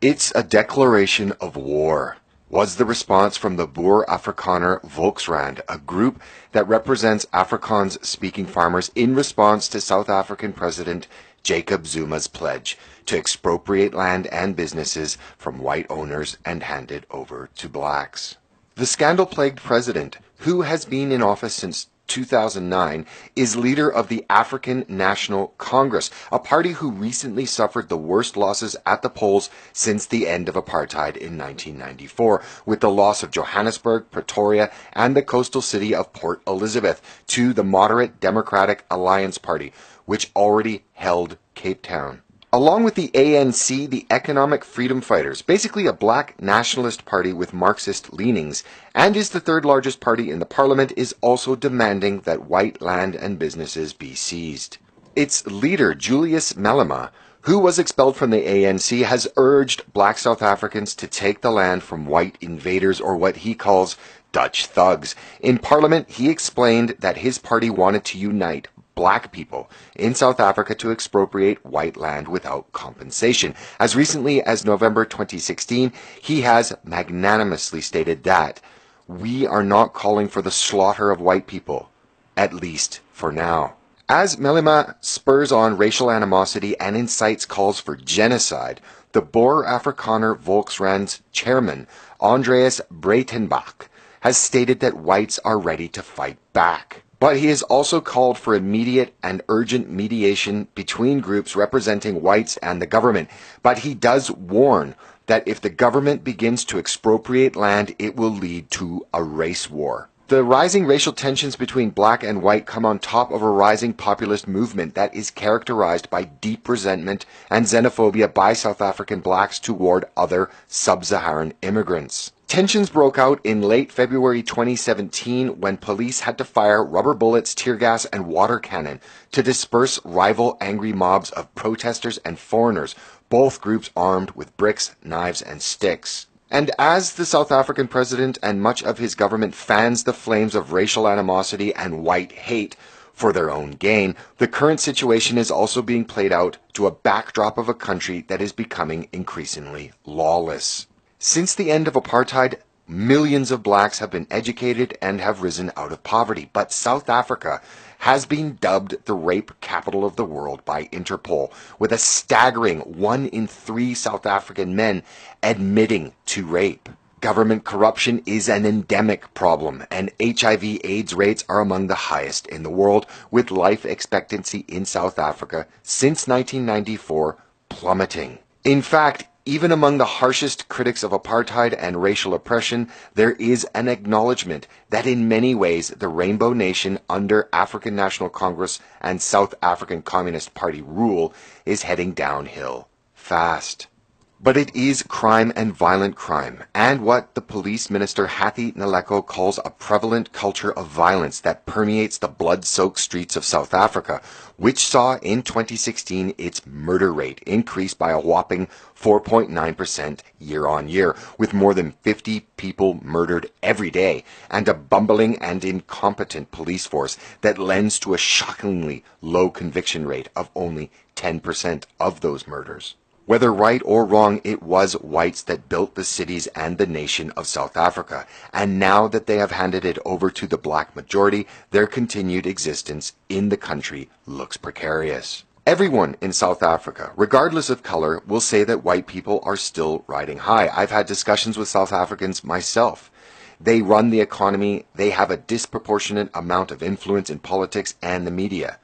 It's a declaration of war, was the response from the Boer Afrikaner Volksrand, a group that represents Afrikaans-speaking farmers in response to South African President Jacob Zuma's pledge to expropriate land and businesses from white owners and hand it over to blacks. The scandal-plagued president, who has been in office since 2009, is leader of the African National Congress, a party who recently suffered the worst losses at the polls since the end of apartheid in 1994, with the loss of Johannesburg, Pretoria, and the coastal city of Port Elizabeth to the moderate Democratic Alliance Party, which already held Cape Town. Along with the ANC, the Economic Freedom Fighters, basically a black nationalist party with Marxist leanings, and is the third largest party in the parliament, is also demanding that white land and businesses be seized. Its leader, Julius Malema, who was expelled from the ANC, has urged black South Africans to take the land from white invaders, or what he calls Dutch thugs. In Parliament, he explained that his party wanted to unite black people in South Africa to expropriate white land without compensation. As recently as November 2016, he has magnanimously stated that we are not calling for the slaughter of white people, at least for now. As Malema spurs on racial animosity and incites calls for genocide, the Boer Afrikaner Volksrand's chairman, Andreas Breitenbach, has stated that whites are ready to fight back. But he has also called for immediate and urgent mediation between groups representing whites and the government. But he does warn that if the government begins to expropriate land, it will lead to a race war. The rising racial tensions between black and white come on top of a rising populist movement that is characterized by deep resentment and xenophobia by South African blacks toward other sub-Saharan immigrants. Tensions broke out in late February 2017 when police had to fire rubber bullets, tear gas, and water cannon to disperse rival angry mobs of protesters and foreigners, both groups armed with bricks, knives, and sticks. And as the South African president and much of his government fans the flames of racial animosity and white hate for their own gain, the current situation is also being played out to a backdrop of a country that is becoming increasingly lawless. Since the end of apartheid, millions of blacks have been educated and have risen out of poverty. But South Africa has been dubbed the rape capital of the world by Interpol, with a staggering 1 in 3 South African men admitting to rape. Government corruption is an endemic problem, and HIV/AIDS rates are among the highest in the world, with life expectancy in South Africa since 1994 plummeting. In fact, even among the harshest critics of apartheid and racial oppression, there is an acknowledgement that in many ways the Rainbow Nation under African National Congress and South African Communist Party rule is heading downhill fast. But it is crime and violent crime, and what the police minister Hattie Naleko calls a prevalent culture of violence that permeates the blood-soaked streets of South Africa, which saw in 2016 its murder rate increase by a whopping 4.9% year on year, with more than 50 people murdered every day, and a bumbling and incompetent police force that lends to a shockingly low conviction rate of only 10% of those murders. Whether right or wrong, it was whites that built the cities and the nation of South Africa, and now that they have handed it over to the black majority, their continued existence in the country looks precarious. Everyone in South Africa, regardless of color, will say that white people are still riding high. I've had discussions with South Africans myself. They run the economy, they have a disproportionate amount of influence in politics and the media.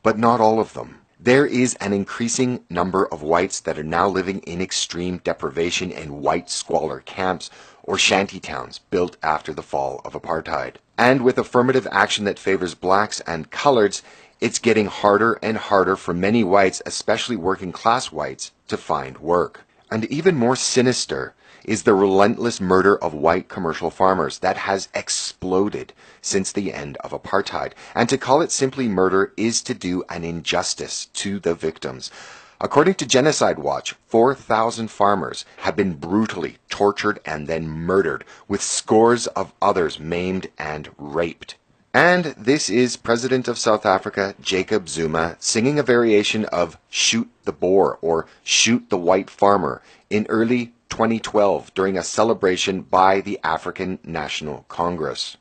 But not all of them. There is an increasing number of whites that are now living in extreme deprivation in white squalor camps or shanty towns built after the fall of apartheid. And with affirmative action that favors blacks and coloreds, it's getting harder and harder for many whites, especially working class whites, to find work. And even more sinister is the relentless murder of white commercial farmers that has exploded since the end of apartheid. And to call it simply murder is to do an injustice to the victims. According to Genocide Watch, 4,000 farmers have been brutally tortured and then murdered, with scores of others maimed and raped. And this is President of South Africa, Jacob Zuma, singing a variation of Shoot the Boer or Shoot the White Farmer in early 2012 during a celebration by the African National Congress.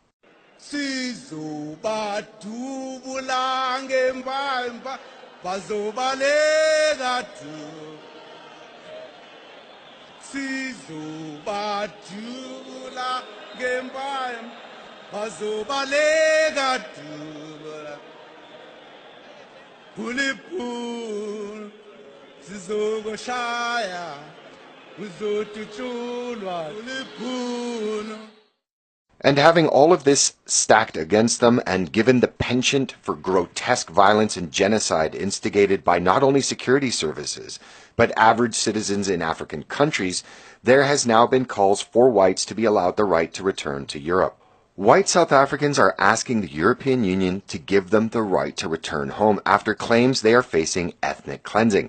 And having all of this stacked against them, and given the penchant for grotesque violence and genocide instigated by not only security services, but average citizens in African countries, there has now been calls for whites to be allowed the right to return to Europe. White South Africans are asking the European Union to give them the right to return home after claims they are facing ethnic cleansing.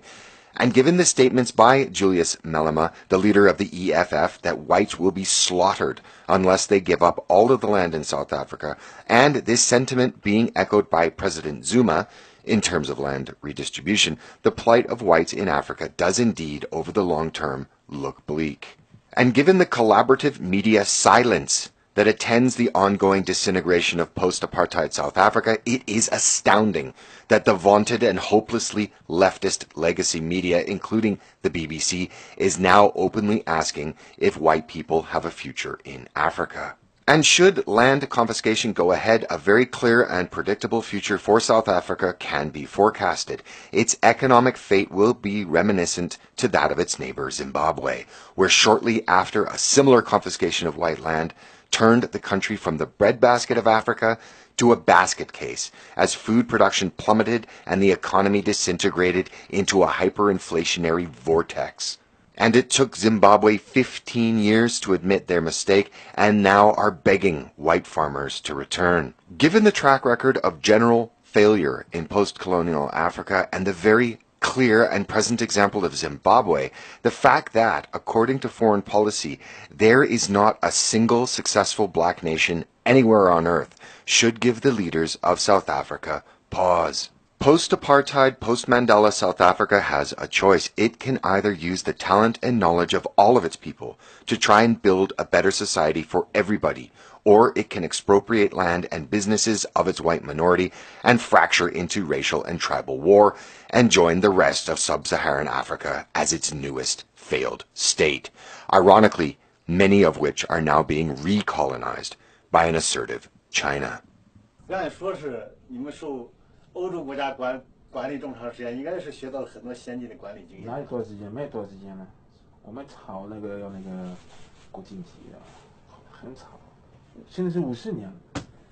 And given the statements by Julius Malema, the leader of the EFF, that whites will be slaughtered unless they give up all of the land in South Africa, and this sentiment being echoed by President Zuma in terms of land redistribution, the plight of whites in Africa does indeed, over the long term, look bleak. And given the collaborative media silence that attends the ongoing disintegration of post-apartheid South Africa, it is astounding that the vaunted and hopelessly leftist legacy media, including the BBC, is now openly asking if white people have a future in Africa. And should land confiscation go ahead, a very clear and predictable future for South Africa can be forecasted. Its economic fate will be reminiscent to that of its neighbor Zimbabwe, where shortly after a similar confiscation of white land turned the country from the breadbasket of Africa to a basket case as food production plummeted and the economy disintegrated into a hyperinflationary vortex. And it took Zimbabwe 15 years to admit their mistake and now are begging white farmers to return. Given the track record of general failure in post-colonial Africa and the very clear and present example of Zimbabwe, the fact that, according to foreign policy, there is not a single successful black nation anywhere on earth should give the leaders of South Africa pause. Post-apartheid, post-Mandela South Africa has a choice. It can either use the talent and knowledge of all of its people to try and build a better society for everybody, or it can expropriate land and businesses of its white minority and fracture into racial and tribal war and join the rest of sub-Saharan Africa as its newest failed state, ironically, many of which are now being recolonized by an assertive China. 欧洲国家管理这么长时间，应该是学到了很多先进的管理经验。哪有多少时间？没有多少时间呢。我们炒那个要那个国经济啊，很炒。现在是50年，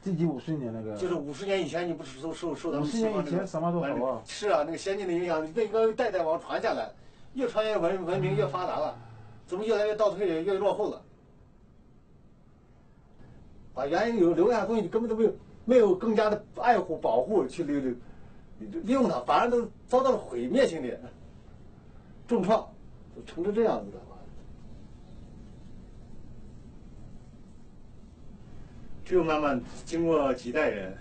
第几50年那个？就是50年以前，你不是受咱们西方50年以前什么都好啊。是啊，那个先进的影响，那个代代往传下来，越传越文明越发达了，怎么越来越倒退，越落后了？把原有留下的东西根本都没有更加的爱护保护去利用它，反而都遭到了毁灭性的重创，都成成这样子的。只有慢慢经过几代人。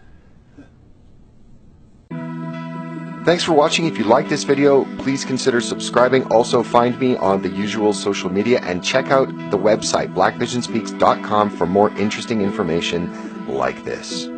Thanks for watching. If you like this video, please consider subscribing. Also, find me on the usual social media and check out the website blackvisionspeaks.com for more interesting information like this.